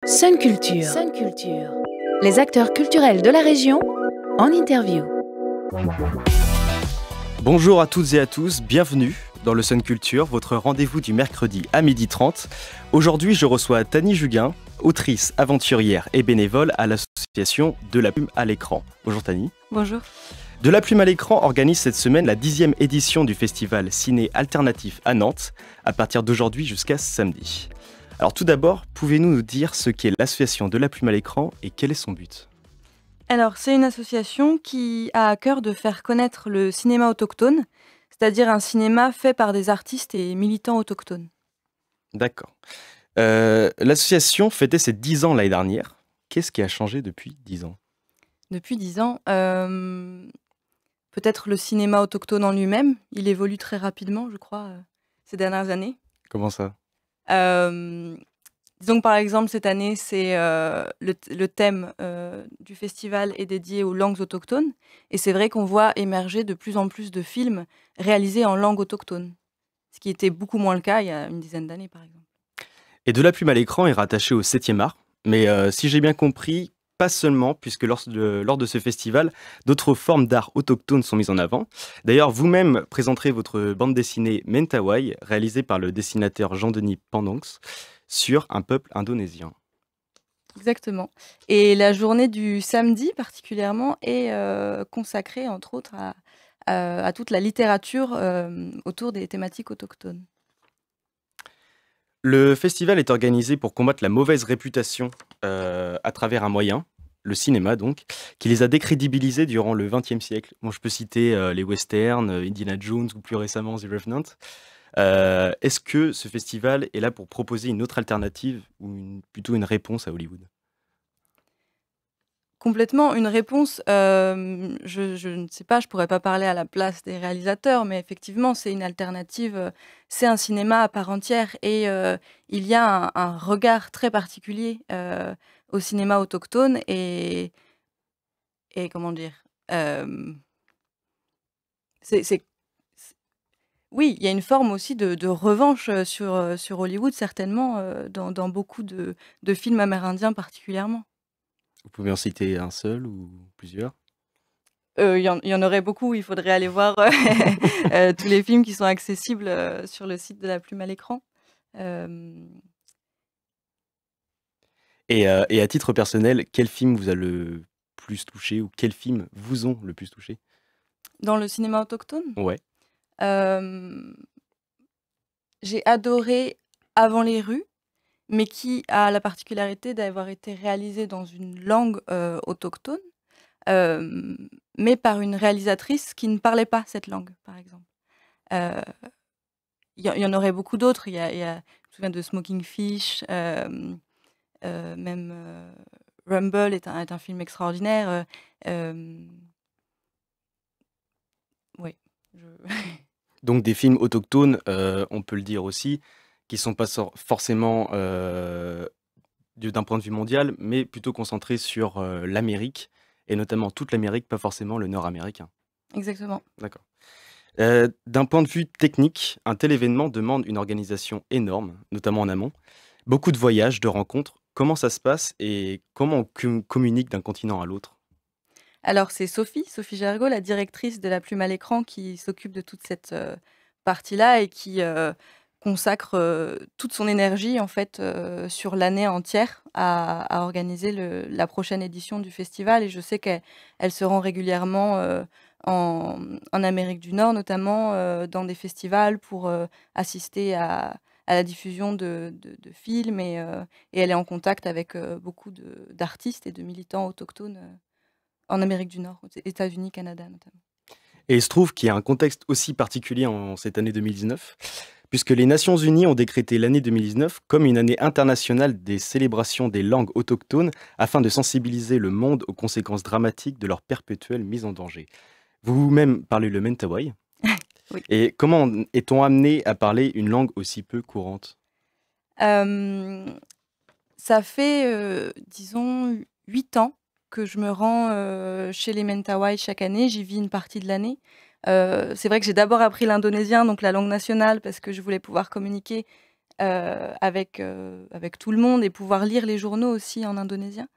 Sun Culture. Les acteurs culturels de la région en interview. Bonjour à toutes et à tous, bienvenue dans le Sun Culture, votre rendez-vous du mercredi à 12h30. Aujourd'hui, je reçois Tani Juguin, autrice, aventurière et bénévole à l'association De la Plume à l'écran. Bonjour Tani. Bonjour. De la Plume à l'écran organise cette semaine la 10e édition du festival Ciné Alternatif à Nantes, à partir d'aujourd'hui jusqu'à samedi. Alors tout d'abord, pouvez-vous nous dire ce qu'est l'association De la Plume à l'écran et quel est son but ? Alors, c'est une association qui a à cœur de faire connaître le cinéma autochtone, c'est-à-dire un cinéma fait par des artistes et militants autochtones. D'accord. L'association fêtait ses 10 ans l'année dernière. Qu'est-ce qui a changé depuis 10 ans ? Depuis 10 ans, peut-être le cinéma autochtone en lui-même. Il évolue très rapidement, je crois, ces dernières années. Comment ça ? Disons que par exemple, cette année, c'est le thème du festival est dédié aux langues autochtones. Et c'est vrai qu'on voit émerger de plus en plus de films réalisés en langue autochtone, ce qui était beaucoup moins le cas il y a une dizaine d'années, par exemple. Et De la Plume à l'écran est rattaché au 7e art. Mais si j'ai bien compris, pas seulement, puisque lors de ce festival, d'autres formes d'art autochtone sont mises en avant. D'ailleurs, vous-même présenterez votre bande dessinée Mentawai, réalisée par le dessinateur Jean-Denis Pandonx, sur un peuple indonésien. Exactement. Et la journée du samedi, particulièrement, est consacrée, entre autres, à toute la littérature autour des thématiques autochtones. Le festival est organisé pour combattre la mauvaise réputation à travers un moyen, le cinéma donc, qui les a décrédibilisés durant le XXe siècle. Moi, je peux citer les westerns, Indiana Jones ou plus récemment The Revenant. Est-ce que ce festival est là pour proposer une autre alternative ou plutôt une réponse à Hollywood ? Complètement, une réponse, je ne sais pas, je pourrais pas parler à la place des réalisateurs, mais effectivement, c'est une alternative, c'est un cinéma à part entière et il y a un regard très particulier au cinéma autochtone et comment dire? Hem, c'est oui, il y a une forme aussi de revanche, sur Hollywood certainement, dans beaucoup de films amérindiens particulièrement. Vous pouvez en citer un seul ou plusieurs ? Il y en aurait beaucoup, il faudrait aller voir, tous les films qui sont accessibles, sur le site de La Plume à l'écran. Hem, Et à titre personnel, quel film vous a le plus touché ou quels films vous ont le plus touché ? dans le cinéma autochtone, Ouais, hem, j'ai adoré Avant les rues, mais qui a la particularité d'avoir été réalisé dans une langue, autochtone, mais par une réalisatrice qui ne parlait pas cette langue, par exemple. Heu, il y en aurait beaucoup d'autres, je me souviens de Smoking Fish, même, Rumble est un film extraordinaire, oui, je donc des films autochtones, on peut le dire aussi, qui sont pas forcément d'un point de vue mondial, mais plutôt concentrés sur l'Amérique, et notamment toute l'Amérique, pas forcément le nord américain. exactement. D'accord. D'un point de vue technique, un tel événement demande une organisation énorme, notamment en amont. Beaucoup de voyages, de rencontres. Comment ça se passe et comment on communique d'un continent à l'autre ? Alors c'est Sophie Gergaud, la directrice de La Plume à l'écran, qui s'occupe de toute cette, partie-là et qui, consacre, toute son énergie en fait, sur l'année entière à organiser la prochaine édition du festival et je sais qu'elle se rend régulièrement, en Amérique du Nord notamment, dans des festivals pour, assister à la diffusion de films et elle est en contact avec, beaucoup d'artistes et de militants autochtones, en Amérique du Nord, aux États-Unis, Canada notamment. Et il se trouve qu'il y a un contexte aussi particulier en cette année 2019, puisque les Nations Unies ont décrété l'année 2019 comme une année internationale des célébrations des langues autochtones afin de sensibiliser le monde aux conséquences dramatiques de leur perpétuelle mise en danger. Vous-même parlez le Mentawai. Oui. Et comment est-on amené à parler une langue aussi peu courante ? Hem, Ça fait, disons 8 ans que je me rends, chez les Mentawai chaque année. J'y vis une partie de l'année. C'est vrai que j'ai d'abord appris l'indonésien, donc la langue nationale, parce que je voulais pouvoir communiquer avec tout le monde et pouvoir lire les journaux aussi en indonésien.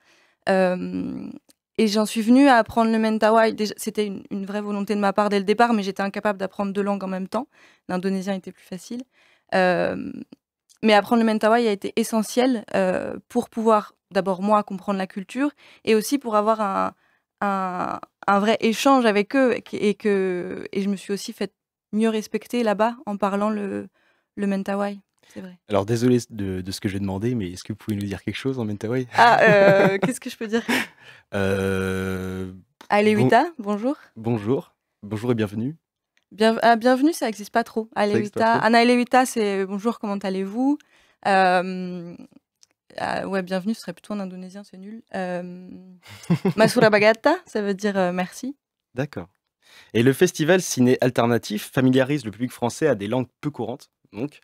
Et j'en suis venue à apprendre le mentawai. C'était une vraie volonté de ma part dès le départ, mais j'étais incapable d'apprendre 2 langues en même temps. L'indonésien était plus facile. Mais apprendre le mentawai a été essentiel pour pouvoir, d'abord moi, comprendre la culture et aussi pour avoir un vrai échange avec eux. Et je me suis aussi fait mieux respecter là-bas en parlant le mentawai. C'est vrai. Alors désolé de ce que je vais demander, mais est-ce que vous pouvez nous dire quelque chose en mentawai? Qu'est-ce que je peux dire? Bon, Alewita, bonjour. bonjour et bienvenue. Bienvenue, ça n'existe pas trop. Ça existe pas Alewita, trop? Anna Alewita, c'est bonjour, comment allez-vous? Ouais, bienvenue, ce serait plutôt en indonésien, c'est nul. Masura Bagata, ça veut dire merci. D'accord. Et le festival ciné alternatif familiarise le public français à des langues peu courantes. Donc,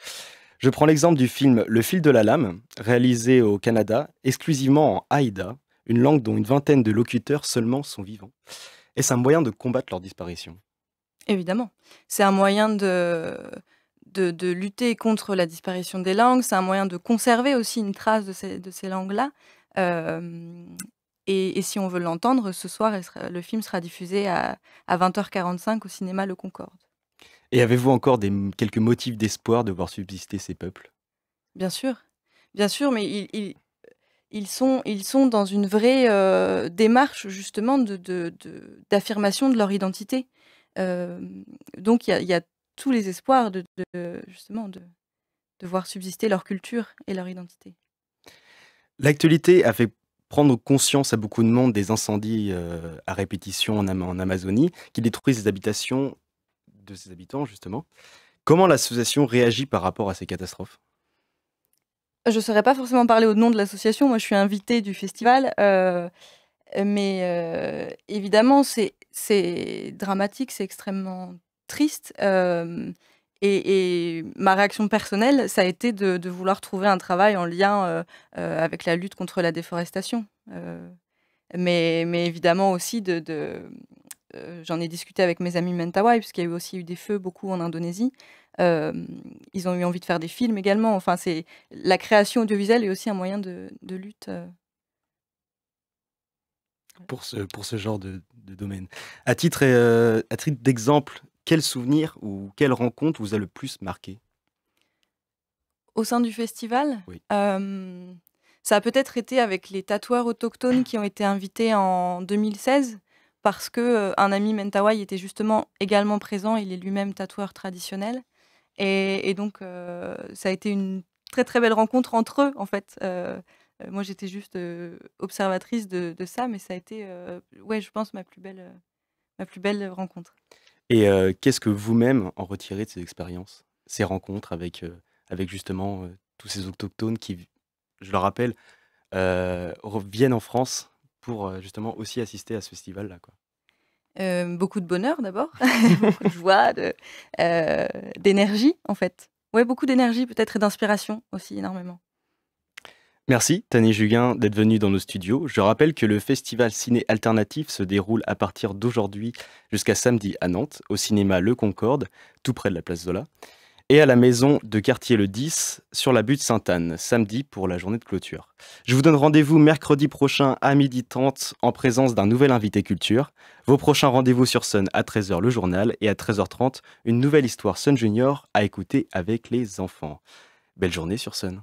je prends l'exemple du film Le fil de la lame, réalisé au Canada, exclusivement en haïda, une langue dont une vingtaine de locuteurs seulement sont vivants. Est-ce un moyen de combattre leur disparition? Évidemment. C'est un moyen de lutter contre la disparition des langues, c'est un moyen de conserver aussi une trace de ces langues-là. Et si on veut l'entendre, ce soir, le film sera diffusé à 20h45 au cinéma Le Concorde. Et avez-vous encore quelques motifs d'espoir de voir subsister ces peuples? Bien sûr, mais ils sont dans une vraie démarche justement d'affirmation de leur identité. Donc il y a tous les espoirs justement de voir subsister leur culture et leur identité. L'actualité a fait prendre conscience à beaucoup de monde des incendies à répétition en Amazonie qui détruisent les habitations de ses habitants, justement. Comment l'association réagit par rapport à ces catastrophes? Je ne saurais pas forcément parler au nom de l'association, moi je suis invitée du festival, mais évidemment c'est dramatique, c'est extrêmement triste, et ma réaction personnelle, ça a été de vouloir trouver un travail en lien avec la lutte contre la déforestation. Mais évidemment aussi j'en ai discuté avec mes amis mentawai, puisqu'il y a aussi eu des feux beaucoup en Indonésie. Ils ont eu envie de faire des films également. Enfin, la création audiovisuelle est aussi un moyen de lutte. Pour ce genre de domaine. À titre d'exemple, quel souvenir ou quelle rencontre vous a le plus marqué? Au sein du festival, Oui. ça a peut-être été avec les tatoueurs autochtones qui ont été invités en 2016, parce que un ami mentawai était justement également présent. Il est lui-même tatoueur traditionnel. Et donc, ça a été une très, très belle rencontre entre eux, en fait. Moi, j'étais juste observatrice de ça, mais ça a été, ouais, je pense, ma plus belle rencontre. Et qu'est-ce que vous-même en retirez de ces expériences? Ces rencontres avec justement tous ces autochtones qui, je le rappelle, viennent en France pour justement aussi assister à ce festival-là, quoi. Beaucoup de bonheur d'abord, beaucoup de joie, d'énergie, en fait. Ouais, beaucoup d'énergie peut-être et d'inspiration aussi énormément. Merci Tani Juguin d'être venue dans nos studios. Je rappelle que le festival ciné alternatif se déroule à partir d'aujourd'hui jusqu'à samedi à Nantes, au cinéma Le Concorde, tout près de la place Zola, et à la maison de quartier le 10 sur la butte Sainte-Anne, samedi pour la journée de clôture. Je vous donne rendez-vous mercredi prochain à 12h30 en présence d'un nouvel invité culture. Vos prochains rendez-vous sur Sun à 13h le journal et à 13h30 une nouvelle histoire Sun Junior à écouter avec les enfants. Belle journée sur Sun.